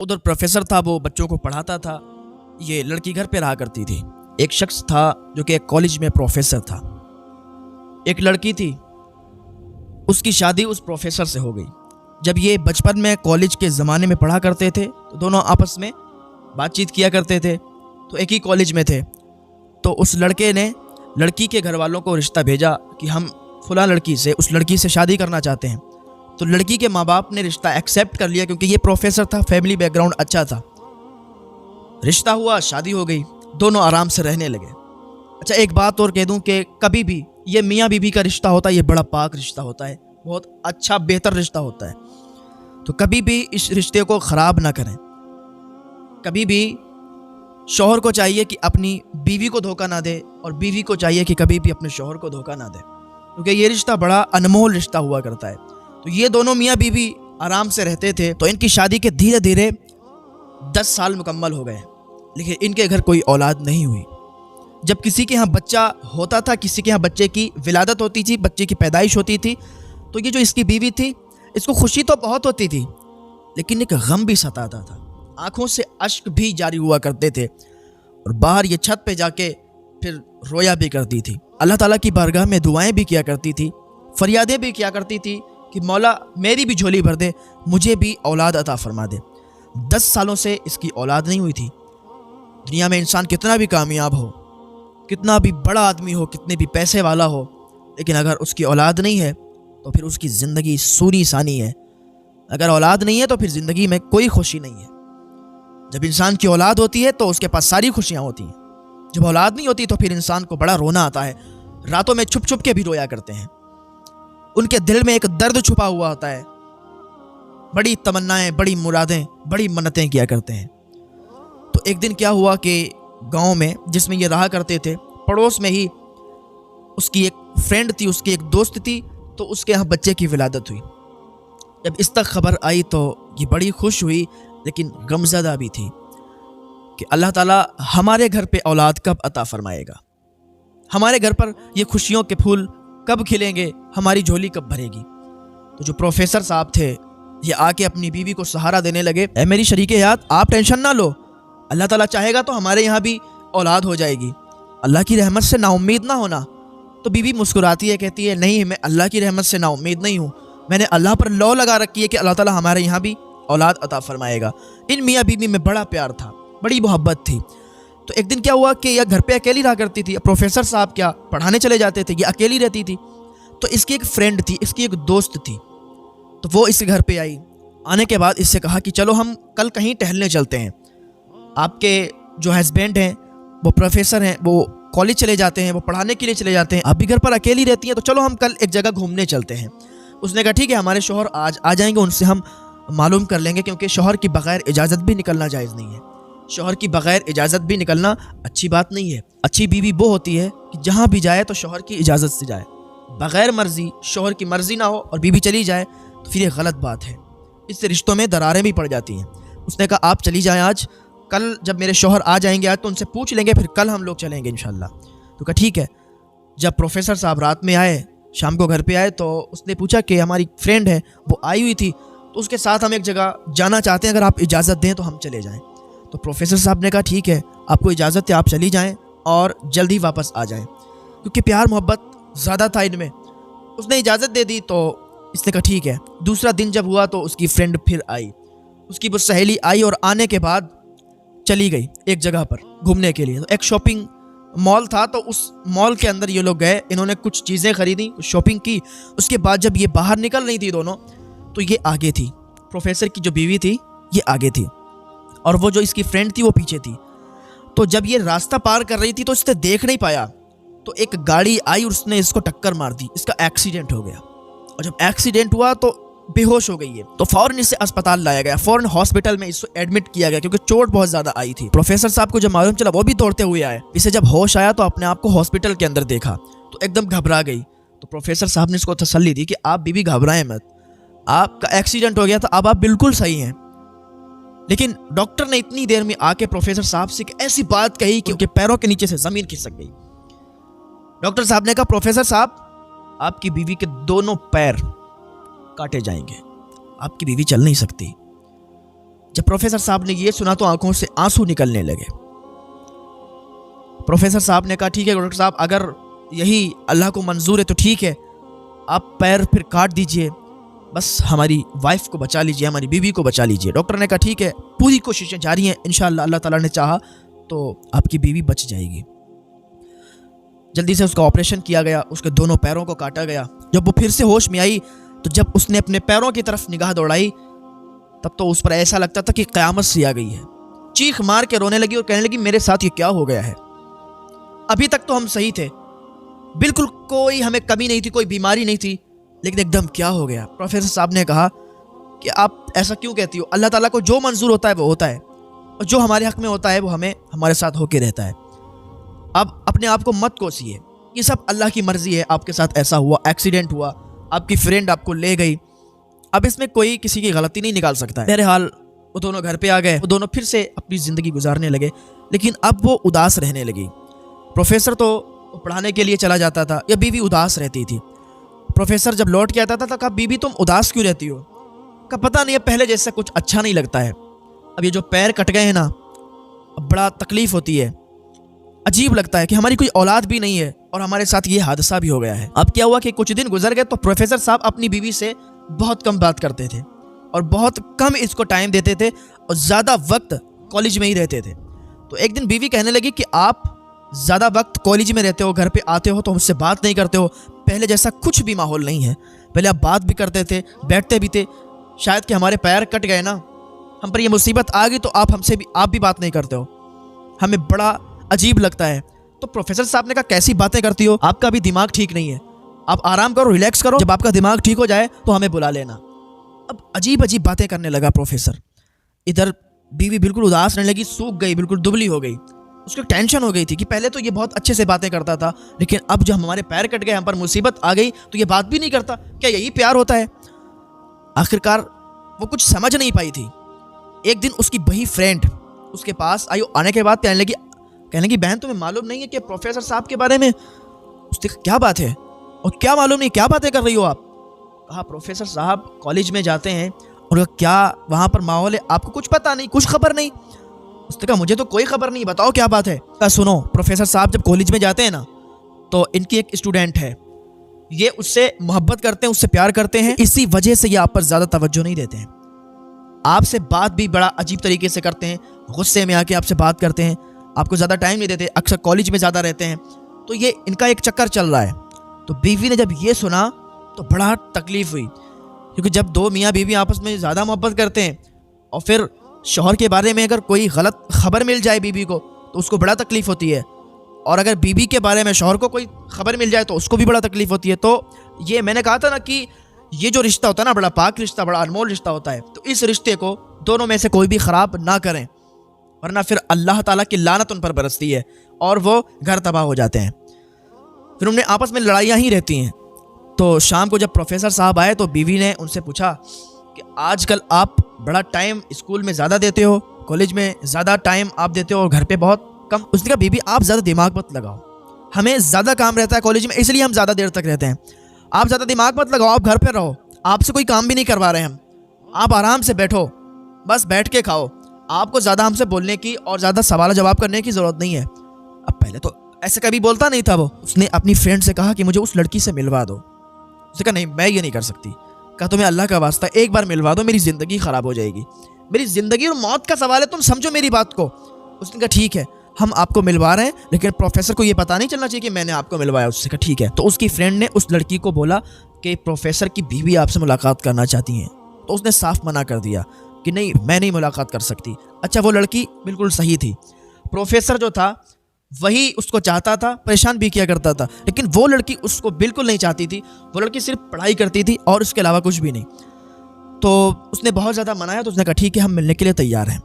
ادھر پروفیسر تھا، وہ بچوں کو پڑھاتا تھا، یہ لڑکی گھر پہ رہا کرتی تھی۔ ایک شخص تھا جو کہ ایک کالج میں پروفیسر تھا، ایک لڑکی تھی، اس کی شادی اس پروفیسر سے ہو گئی۔ جب یہ بچپن میں کالج کے زمانے میں پڑھا کرتے تھے تو دونوں آپس میں بات چیت کیا کرتے تھے، تو ایک ہی کالج میں تھے۔ تو اس لڑکے نے لڑکی کے گھر والوں کو رشتہ بھیجا کہ ہم فلاں لڑکی سے، اس لڑکی سے شادی کرنا چاہتے ہیں۔ تو لڑکی کے ماں باپ نے رشتہ ایکسیپٹ کر لیا کیونکہ یہ پروفیسر تھا، فیملی بیک گراؤنڈ اچھا تھا۔ رشتہ ہوا، شادی ہو گئی، دونوں آرام سے رہنے لگے۔ اچھا ایک بات اور کہہ دوں کہ کبھی بھی یہ میاں بیوی کا رشتہ ہوتا ہے، یہ بڑا پاک رشتہ ہوتا ہے، بہت اچھا بہتر رشتہ ہوتا ہے۔ تو کبھی بھی اس رشتے کو خراب نہ کریں۔ کبھی بھی شوہر کو چاہیے کہ اپنی بیوی کو دھوکہ نہ دے، اور بیوی کو چاہیے کہ کبھی بھی اپنے شوہر کو دھوکہ نہ دے، کیونکہ یہ رشتہ بڑا انمول رشتہ ہوا کرتا ہے۔ تو یہ دونوں میاں بیوی آرام سے رہتے تھے، تو ان کی شادی کے دھیرے دھیرے 10 سال مکمل ہو گئے، لیکن ان کے گھر کوئی اولاد نہیں ہوئی۔ جب کسی کے ہاں بچہ ہوتا تھا، کسی کے ہاں بچے کی ولادت ہوتی تھی، بچے کی پیدائش ہوتی تھی، تو یہ جو اس کی بیوی تھی، اس کو خوشی تو بہت ہوتی تھی، لیکن ایک غم بھی ستاتا تھا، آنکھوں سے اشک بھی جاری ہوا کرتے تھے، اور باہر یہ چھت پہ جا کے پھر رویا بھی کرتی تھی۔ اللہ تعالیٰ کی بارگاہ میں دعائیں بھی کیا کرتی تھی، فریادیں بھی کیا کرتی تھی کہ مولا میری بھی جھولی بھر دے، مجھے بھی اولاد عطا فرما دے۔ 10 سالوں سے اس کی اولاد نہیں ہوئی تھی۔ دنیا میں انسان کتنا بھی کامیاب ہو، کتنا بھی بڑا آدمی ہو، کتنے بھی پیسے والا ہو، لیکن اگر اس کی اولاد نہیں ہے تو پھر اس کی زندگی سونی سانی ہے۔ اگر اولاد نہیں ہے تو پھر زندگی میں کوئی خوشی نہیں ہے۔ جب انسان کی اولاد ہوتی ہے تو اس کے پاس ساری خوشیاں ہوتی ہیں، جب اولاد نہیں ہوتی تو پھر انسان کو بڑا رونا آتا ہے، راتوں میں چھپ چھپ کے بھی رویا کرتے ہیں، ان کے دل میں ایک درد چھپا ہوا ہوتا ہے، بڑی تمنائیں، بڑی مرادیں، بڑی منتیں کیا کرتے ہیں۔ تو ایک دن کیا ہوا کہ گاؤں میں جس میں یہ رہا کرتے تھے، پڑوس میں ہی اس کی ایک فرینڈ تھی، اس کی ایک دوست تھی، تو اس کے یہاں بچے کی ولادت ہوئی۔ جب اس تک خبر آئی تو یہ بڑی خوش ہوئی، لیکن غمزدہ بھی تھی کہ اللہ تعالیٰ ہمارے گھر پہ اولاد کب عطا فرمائے گا، ہمارے گھر پر یہ خوشیوں کے پھول کب کھلیں گے، ہماری جھولی کب بھرے گی۔ تو جو پروفیسر صاحب تھے یہ آ کے اپنی بیوی کو سہارا دینے لگے، اے میری شریک حیات، آپ ٹینشن نہ لو، اللہ تعالیٰ چاہے گا تو ہمارے یہاں بھی اولاد ہو جائے گی، اللہ کی رحمت سے نا امید نہ ہونا۔ تو بیوی مسکراتی ہے، کہتی ہے نہیں، میں اللہ کی رحمت سے نا امید نہیں ہوں، میں نے اللہ پر لو لگا رکھی ہے کہ اللہ تعالیٰ ہمارے یہاں بھی اولاد عطا فرمائے گا۔ ان میاں بیوی میں بڑا پیار تھا، بڑی محبت تھی۔ تو ایک دن کیا ہوا کہ یہ گھر پہ اکیلی رہا کرتی تھی، پروفیسر صاحب کیا پڑھانے چلے جاتے تھے، یہ اکیلی رہتی تھی۔ تو اس کی ایک فرینڈ تھی، اس کی ایک دوست تھی، تو وہ اس کے گھر پہ آئی۔ آنے کے بعد اس سے کہا کہ چلو ہم کل کہیں ٹہلنے چلتے ہیں، آپ کے جو ہسبینڈ ہیں وہ پروفیسر ہیں، وہ کالج چلے جاتے ہیں، وہ پڑھانے کے لیے چلے جاتے ہیں، آپ بھی گھر پر اکیلی رہتی ہیں، تو چلو ہم کل ایک جگہ گھومنے چلتے ہیں۔ اس نے کہا ٹھیک ہے، ہمارے شوہر آج آ جائیں گے، ان سے ہم معلوم کر لیں گے، کیونکہ شوہر کی بغیر اجازت بھی نکلنا جائز نہیں ہے، شوہر کی بغیر اجازت بھی نکلنا اچھی بات نہیں ہے۔ اچھی بیوی وہ ہوتی ہے کہ جہاں بھی جائے تو شوہر کی اجازت سے جائے، بغیر مرضی، شوہر کی مرضی نہ ہو اور بیوی چلی جائے تو پھر یہ غلط بات ہے، اس سے رشتوں میں دراریں بھی پڑ جاتی ہیں۔ اس نے کہا آپ چلی جائیں آج، کل جب میرے شوہر آ جائیں گے آج تو ان سے پوچھ لیں گے، پھر کل ہم لوگ چلیں گے انشاءاللہ۔ تو کہا ٹھیک ہے۔ جب پروفیسر صاحب رات میں آئے، شام کو گھر پہ آئے، تو اس نے پوچھا کہ ہماری فرینڈ ہے وہ آئی ہوئی تھی، تو اس کے ساتھ ہم ایک جگہ جانا چاہتے ہیں، اگر آپ اجازت دیں تو ہم چلے جائیں۔ تو پروفیسر صاحب نے کہا ٹھیک ہے، آپ کو اجازت ہے، آپ چلی جائیں اور جلدی واپس آ جائیں، کیونکہ پیار محبت زیادہ تھا ان میں۔ اس نے اجازت دے دی، تو اس نے کہا ٹھیک ہے۔ دوسرا دن جب ہوا تو اس کی فرینڈ پھر آئی، اس کی وہ سہیلی آئی، اور آنے کے بعد چلی گئی ایک جگہ پر گھومنے کے لیے۔ تو ایک شاپنگ مال تھا، تو اس مال کے اندر یہ لوگ گئے، انہوں نے کچھ چیزیں خریدیں، کچھ شاپنگ کی۔ اس کے بعد جب یہ باہر نکل رہی تھی دونوں، تو یہ آگے تھی، پروفیسر کی جو بیوی تھی یہ آگے تھی، اور وہ جو اس کی فرینڈ تھی وہ پیچھے تھی۔ تو جب یہ راستہ پار کر رہی تھی تو اس نے دیکھ نہیں پایا، تو ایک گاڑی آئی اور اس نے اس کو ٹکر مار دی، اس کا ایکسیڈنٹ ہو گیا، اور جب ایکسیڈنٹ ہوا تو بے ہوش ہو گئی ہے۔ تو فوراً اسے اسپتال لایا گیا، فوراً ہاسپٹل میں اس کو ایڈمٹ کیا گیا، کیونکہ چوٹ بہت زیادہ آئی تھی۔ پروفیسر صاحب کو جب معلوم چلا وہ بھی دوڑتے ہوئے آئے، اسے جب ہوش آیا تو اپنے آپ کو ہاسپٹل کے اندر دیکھا تو ایک دم گھبرا گئی۔ تو پروفیسر صاحب نے اس کو تسلی دی کہ آپ بیوی گھبرائیں مت، آپ کا ایکسیڈنٹ ہو گیا تھا، اب آپ بالکل صحیح ہیں۔ لیکن ڈاکٹر نے اتنی دیر میں آ کے پروفیسر صاحب سے ایک ایسی بات کہی کہ ان کے پیروں کے نیچے سے زمین کھسک گئی۔ ڈاکٹر صاحب نے کہا پروفیسر صاحب، آپ کی بیوی کے دونوں پیر کاٹے جائیں گے، آپ کی بیوی چل نہیں سکتی۔ جب پروفیسر صاحب نے یہ سنا تو آنکھوں سے آنسو نکلنے لگے۔ پروفیسر صاحب نے کہا ٹھیک ہے ڈاکٹر صاحب، اگر یہی اللہ کو منظور ہے تو ٹھیک ہے، آپ پیر پھر کاٹ دیجئے، بس ہماری وائف کو بچا لیجئے، ہماری بیوی کو بچا لیجئے۔ ڈاکٹر نے کہا ٹھیک ہے، پوری کوششیں جاری ہیں، انشاءاللہ اللہ تعالیٰ نے چاہا تو آپ کی بیوی بچ جائے گی۔ جلدی سے اس کا آپریشن کیا گیا، اس کے دونوں پیروں کو کاٹا گیا۔ جب وہ پھر سے ہوش میں آئی تو جب اس نے اپنے پیروں کی طرف نگاہ دوڑائی تب تو اس پر ایسا لگتا تھا کہ قیامت سی آ گئی ہے۔ چیخ مار کے رونے لگی اور کہنے لگی میرے ساتھ یہ کیا ہو گیا ہے، ابھی تک تو ہم صحیح تھے، بالکل کوئی ہمیں کمی نہیں تھی، کوئی بیماری نہیں تھی، لیکن ایک دم کیا ہو گیا۔ پروفیسر صاحب نے کہا کہ آپ ایسا کیوں کہتی ہو، اللہ تعالیٰ کو جو منظور ہوتا ہے وہ ہوتا ہے، اور جو ہمارے حق میں ہوتا ہے وہ ہمارے ساتھ ہو کے رہتا ہے۔ اب اپنے آپ کو مت کوسیے، یہ سب اللہ کی مرضی ہے، آپ کے ساتھ ایسا ہوا، ایکسیڈنٹ ہوا، آپ کی فرینڈ آپ کو لے گئی، اب اس میں کوئی کسی کی غلطی نہیں نکال سکتا ہے۔ بہرحال وہ دونوں گھر پہ آ گئے، وہ دونوں پھر سے اپنی زندگی گزارنے لگے، لیکن اب وہ اداس رہنے لگی۔ پروفیسر تو پڑھانے کے لیے چلا جاتا تھا، یا بیوی اداس رہتی تھی۔ پروفیسر جب لوٹ کے آتا تھا تو کہا بیوی تم اداس کیوں رہتی ہو؟ کہا پتہ نہیں، اب پہلے جیسا کچھ اچھا نہیں لگتا ہے، اب یہ جو پیر کٹ گئے ہیں نا، اب بڑا تکلیف ہوتی ہے، عجیب لگتا ہے کہ ہماری کوئی اولاد بھی نہیں ہے اور ہمارے ساتھ یہ حادثہ بھی ہو گیا ہے۔ اب کیا ہوا کہ کچھ دن گزر گئے تو پروفیسر صاحب اپنی بیوی سے بہت کم بات کرتے تھے اور بہت کم اس کو ٹائم دیتے تھے اور زیادہ وقت کالج میں ہی رہتے تھے۔ تو ایک دن بیوی کہنے لگی کہ آپ زیادہ وقت کالج میں رہتے ہو، گھر پہ آتے ہو تو مجھ سے بات نہیں کرتے ہو، پہلے جیسا کچھ بھی ماحول نہیں ہے، پہلے آپ بات بھی کرتے تھے، بیٹھتے بھی تھے، شاید کہ ہمارے پیر کٹ گئے نا، ہم پر یہ مصیبت آ گئی تو آپ بھی بات نہیں کرتے ہو، ہمیں بڑا عجیب لگتا ہے۔ تو پروفیسر صاحب نے کہا کیسی باتیں کرتی ہو، آپ کا بھی دماغ ٹھیک نہیں ہے، آپ آرام کرو، ریلیکس کرو، جب آپ کا دماغ ٹھیک ہو جائے تو ہمیں بلا لینا۔ اب عجیب باتیں کرنے لگا پروفیسر۔ ادھر بیوی بالکل اداس رہنے لگی، سوکھ گئی، بالکل دبلی ہو گئی۔ اس کو ٹینشن ہو گئی تھی کہ پہلے تو یہ بہت اچھے سے باتیں کرتا تھا، لیکن اب جب ہمارے پیر کٹ گئے، ہم پر مصیبت آ گئی تو یہ بات بھی نہیں کرتا، کیا یہی پیار ہوتا ہے؟ آخرکار وہ کچھ سمجھ نہیں پائی تھی۔ ایک دن اس کی وہی فرینڈ اس کے پاس آئی، آنے کے بعد کہنے لگی بہن تمہیں معلوم نہیں ہے کہ پروفیسر صاحب کے بارے میں؟ اس نے کہا کیا بات ہے اور کیا معلوم نہیں، کیا باتیں کر رہی ہو آپ؟ کہا پروفیسر صاحب کالج میں جاتے ہیں اور کیا وہاں پر ماحول ہے، آپ کو کچھ پتہ نہیں، کچھ خبر نہیں؟ اس نے کہا مجھے تو کوئی خبر نہیں، بتاؤ کیا بات ہے؟ کہا سنو، پروفیسر صاحب جب کالج میں جاتے ہیں نا تو ان کی ایک اسٹوڈنٹ ہے، یہ اس سے محبت کرتے ہیں، اس سے پیار کرتے ہیں، اسی وجہ سے یہ آپ پر زیادہ توجہ نہیں دیتے ہیں، آپ سے بات بھی بڑا عجیب طریقے سے کرتے ہیں، غصے میں آ کے آپ سے بات کرتے ہیں، آپ کو زیادہ ٹائم نہیں دیتے، اکثر کالج میں زیادہ رہتے ہیں، تو یہ ان کا ایک چکر چل رہا ہے۔ تو بیوی نے جب یہ سنا تو بڑا تکلیف ہوئی، کیونکہ جب دو میاں بیوی آپس میں زیادہ محبت کرتے ہیں اور پھر شوہر کے بارے میں اگر کوئی غلط خبر مل جائے بیوی کو تو اس کو بڑا تکلیف ہوتی ہے، اور اگر بیوی کے بارے میں شوہر کو کوئی خبر مل جائے تو اس کو بھی بڑا تکلیف ہوتی ہے۔ تو یہ میں نے کہا تھا نا کہ یہ جو رشتہ ہوتا ہے نا، بڑا پاک رشتہ، بڑا انمول رشتہ ہوتا ہے، تو اس رشتے کو دونوں میں سے کوئی بھی خراب نہ کریں، ورنہ پھر اللہ تعالیٰ کی لعنت ان پر برستی ہے اور وہ گھر تباہ ہو جاتے ہیں، پھر انہیں آپس میں لڑائیاں ہی رہتی ہیں۔ تو شام کو جب پروفیسر صاحب آئے تو بیوی نے ان سے پوچھا کہ آج کل آپ بڑا ٹائم اسکول میں زیادہ دیتے ہو، کالج میں زیادہ ٹائم آپ دیتے ہو اور گھر پہ بہت کم۔ اس نے کہا بیوی آپ زیادہ دماغ مت لگاؤ، ہمیں زیادہ کام رہتا ہے کالج میں، اس لیے ہم زیادہ دیر تک رہتے ہیں، آپ زیادہ دماغ مت لگاؤ، آپ گھر پہ رہو، آپ سے کوئی کام بھی نہیں کروا رہے ہم، آپ آرام سے بیٹھو، بس بیٹھ کے کھاؤ، آپ کو زیادہ ہم سے بولنے کی اور زیادہ سوال جواب کرنے کی ضرورت نہیں ہے۔ اب پہلے تو ایسے کبھی بولتا نہیں تھا وہ، اس نے اپنی فرینڈ سے کہا کہ مجھے اس لڑکی سے ملوا دو۔ اس نے کہا نہیں میں یہ نہیں کر سکتی، کہا تمہیں اللہ کا واسطہ ایک بار ملوا دو، میری زندگی خراب ہو جائے گی، میری زندگی اور موت کا سوال ہے، تم سمجھو میری بات کو۔ اس نے کہا ٹھیک ہے ہم آپ کو ملوا رہے ہیں، لیکن پروفیسر کو یہ پتہ نہیں چلنا چاہیے کہ میں نے آپ کو ملوایا۔ اس نے کہا ٹھیک ہے۔ تو اس کی فرینڈ نے اس لڑکی کو بولا کہ پروفیسر کی بیوی آپ سے ملاقات کرنا چاہتی ہیں، تو اس نے صاف منع کر دیا کہ نہیں میں نہیں ملاقات کر سکتی۔ اچھا وہ لڑکی بالکل صحیح تھی، پروفیسر جو تھا وہی اس کو چاہتا تھا، پریشان بھی کیا کرتا تھا، لیکن وہ لڑکی اس کو بالکل نہیں چاہتی تھی، وہ لڑکی صرف پڑھائی کرتی تھی اور اس کے علاوہ کچھ بھی نہیں۔ تو اس نے بہت زیادہ منایا، تو اس نے کہا ٹھیک ہے ہم ملنے کے لیے تیار ہیں۔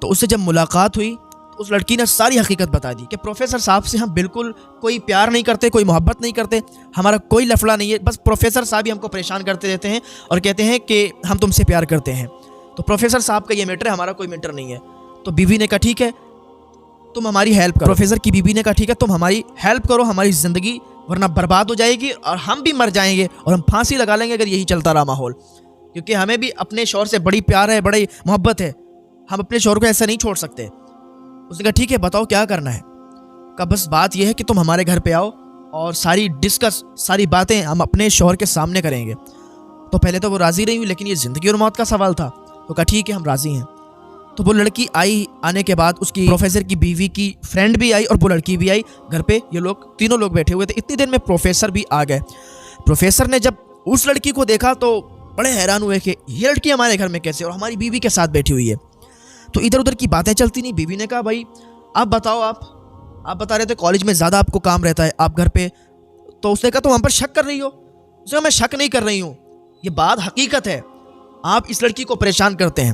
تو اس سے جب ملاقات ہوئی تو اس لڑکی نے ساری حقیقت بتا دی کہ پروفیسر صاحب سے ہم بالکل کوئی پیار نہیں کرتے، کوئی محبت نہیں کرتے، ہمارا کوئی لفڑا نہیں ہے، بس پروفیسر صاحب ہی ہم کو پریشان کرتے رہتے ہیں اور کہتے ہیں کہ ہم تم سے پیار کرتے ہیں، تو پروفیسر صاحب کا یہ میٹر ہے، ہمارا کوئی میٹر نہیں ہے۔ تو بیوی نے کہا ٹھیک ہے تم ہماری ہیلپ کرو، پروفیسر کی بیوی نے کہا ٹھیک ہے تم ہماری ہیلپ کرو، ہماری زندگی ورنہ برباد ہو جائے گی اور ہم بھی مر جائیں گے اور ہم پھانسی لگا لیں گے اگر یہی چلتا رہا ماحول۔ کیونکہ ہمیں بھی اپنے شوہر سے بڑی پیار ہے, بڑی محبت ہے, ہم اپنے شوہر کو ایسا نہیں چھوڑ سکتے. اس نے کہا ٹھیک ہے بتاؤ کیا کرنا ہے. کہا بس بات یہ ہے کہ تم ہمارے گھر پہ آؤ اور ساری باتیں ہم اپنے شوہر کے سامنے کریں گے. تو پہلے تو وہ راضی نہیں ہوئی, لیکن یہ زندگی اور موت کا سوال تھا. تو کہا ٹھیک ہے ہم راضی ہیں. تو وہ لڑکی آئی, آنے کے بعد اس کی پروفیسر کی بیوی کی فرینڈ بھی آئی اور وہ لڑکی بھی آئی گھر پہ. یہ لوگ تینوں لوگ بیٹھے ہوئے تھے. اتنی دیر میں پروفیسر بھی آ گئے. پروفیسر نے جب اس لڑکی کو دیکھا تو بڑے حیران ہوئے کہ یہ لڑکی ہمارے گھر میں کیسے اور ہماری بیوی کے ساتھ بیٹھی ہوئی ہے. تو ادھر ادھر کی باتیں چلتی نہیں. بیوی نے کہا بھائی آپ بتاؤ, آپ بتا رہے تھے کالج میں زیادہ آپ کو کام رہتا ہے, آپ گھر پہ. تو اس نے کہا تم ہم پر شک کر رہی ہو. اس نے کہا میں شک نہیں کر رہی ہوں, یہ بات حقیقت ہے, آپ اس لڑکی کو پریشان کرتے ہیں.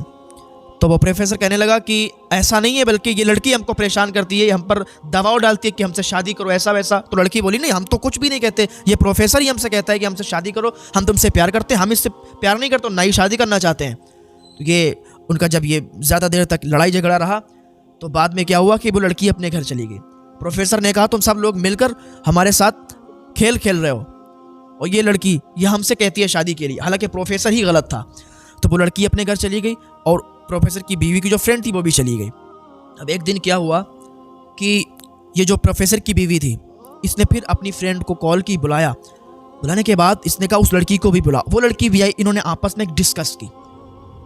تو وہ پروفیسر کہنے لگا کہ ایسا نہیں ہے, بلکہ یہ لڑکی ہم کو پریشان کرتی ہے, ہم پر دباؤ ڈالتی ہے کہ ہم سے شادی کرو, ایسا ویسا. تو لڑکی بولی نہیں, ہم تو کچھ بھی نہیں کہتے, یہ پروفیسر ہی ہم سے کہتا ہے کہ ہم سے شادی کرو, ہم تم سے پیار کرتے ہیں, ہم اس سے پیار نہیں کرتے, نہ ہی شادی کرنا چاہتے ہیں. تو یہ ان کا جب یہ زیادہ دیر تک لڑائی جھگڑا رہا تو بعد میں کیا ہوا کہ وہ لڑکی اپنے گھر چلی گئی. پروفیسر نے کہا تم سب لوگ مل کر ہمارے ساتھ کھیل رہے ہو اور یہ لڑکی یہ ہم سے کہتی ہے شادی کے لیے, حالانکہ پروفیسر ہی غلط تھا. تو وہ لڑکی اپنے گھر چلی گئی اور پروفیسر کی بیوی کی جو فرینڈ تھی وہ بھی چلی گئی. اب ایک دن کیا ہوا کہ یہ جو پروفیسر کی بیوی تھی اس نے پھر اپنی فرینڈ کو کال کی, بلانے کے بعد اس نے کہا اس لڑکی کو بھی بلا. وہ لڑکی بھی آئی. انہوں نے آپس میں ڈسکس کی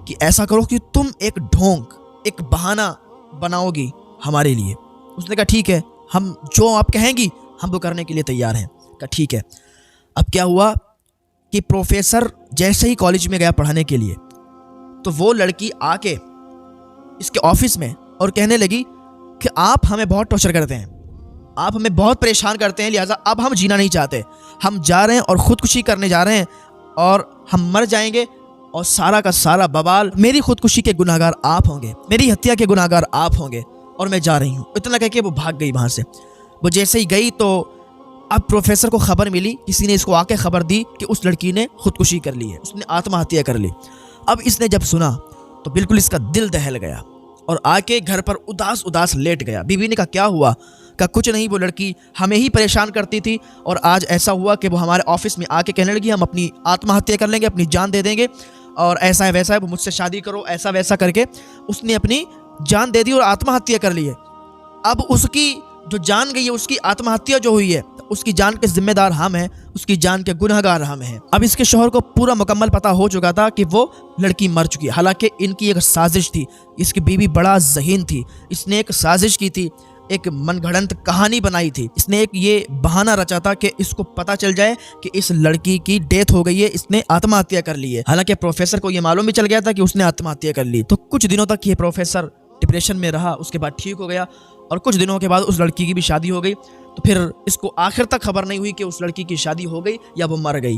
کہ ایسا کرو کہ تم ایک ڈھونگ, ایک بہانہ بناؤ گی ہمارے لیے. اس نے کہا ٹھیک ہے, ہم جو آپ کہیں گی ہم وہ کرنے کے لیے تیار ہیں. کہا ٹھیک ہے. اب کیا ہوا کہ پروفیسر جیسے ہی کالج میں گیا پڑھانے کے لیے تو وہ لڑکی آ کے اس کے آفس میں اور کہنے لگی کہ آپ ہمیں بہت ٹارچر کرتے ہیں, آپ ہمیں بہت پریشان کرتے ہیں, لہٰذا اب ہم جینا نہیں چاہتے, ہم جا رہے ہیں اور خودکشی کرنے جا رہے ہیں اور ہم مر جائیں گے اور سارا کا سارا بوال میری خودکشی کے گناہ گار آپ ہوں گے, میری ہتیا کے گناہ گار آپ ہوں گے اور میں جا رہی ہوں. اتنا کہہ کے وہ بھاگ گئی وہاں سے. وہ جیسے ہی گئی تو اب پروفیسر کو خبر ملی, کسی نے اس کو آ کے خبر دی کہ اس لڑکی نے خودکشی کر لی ہے, اس نے آتما ہتیا کر لی. اب اس نے جب سنا تو بالکل اس کا دل دہل گیا اور آ کے گھر پر اداس لیٹ گیا. بیوی نے کہا کیا ہوا؟ کہا کچھ نہیں, وہ لڑکی ہمیں ہی پریشان کرتی تھی اور آج ایسا ہوا کہ وہ ہمارے آفس میں آ کے کہنے لگی ہم اپنی آتما ہتیا کر لیں گے, اپنی جان دے دیں گے اور ایسا ہے ویسا ہے, وہ مجھ سے شادی کرو, ایسا ویسا کر کے اس نے اپنی جان دے دی اور آتما ہتیا کر لی ہے. اب اس کی جو جان گئی ہے, اس کی آتما ہتیا جو ہوئی ہے, اس کی جان کے ذمہ دار ہم ہیں, اس کی جان کے گناہ گار ہم ہیں. اب اس کے شوہر کو پورا مکمل پتہ ہو چکا تھا کہ وہ لڑکی مر چکی ہے, حالانکہ ان کی ایک سازش تھی. اس کی بیوی بڑا ذہین تھی, اس نے ایک سازش کی تھی, ایک من گھڑنت کہانی بنائی تھی. اس نے ایک یہ بہانہ رچا تھا کہ اس کو پتہ چل جائے کہ اس لڑکی کی ڈیتھ ہو گئی ہے, اس نے آتما ہتیا کر لی ہے. حالانکہ پروفیسر کو یہ معلوم بھی چل گیا تھا کہ اس نے آتما ہتیا کر لی. تو کچھ دنوں تک یہ پروفیسر ڈپریشن میں رہا, اس کے بعد ٹھیک ہو گیا اور کچھ دنوں کے بعد اس لڑکی کی بھی شادی ہو گئی. تو پھر اس کو آخر تک خبر نہیں ہوئی کہ اس لڑکی کی شادی ہو گئی یا وہ مر گئی.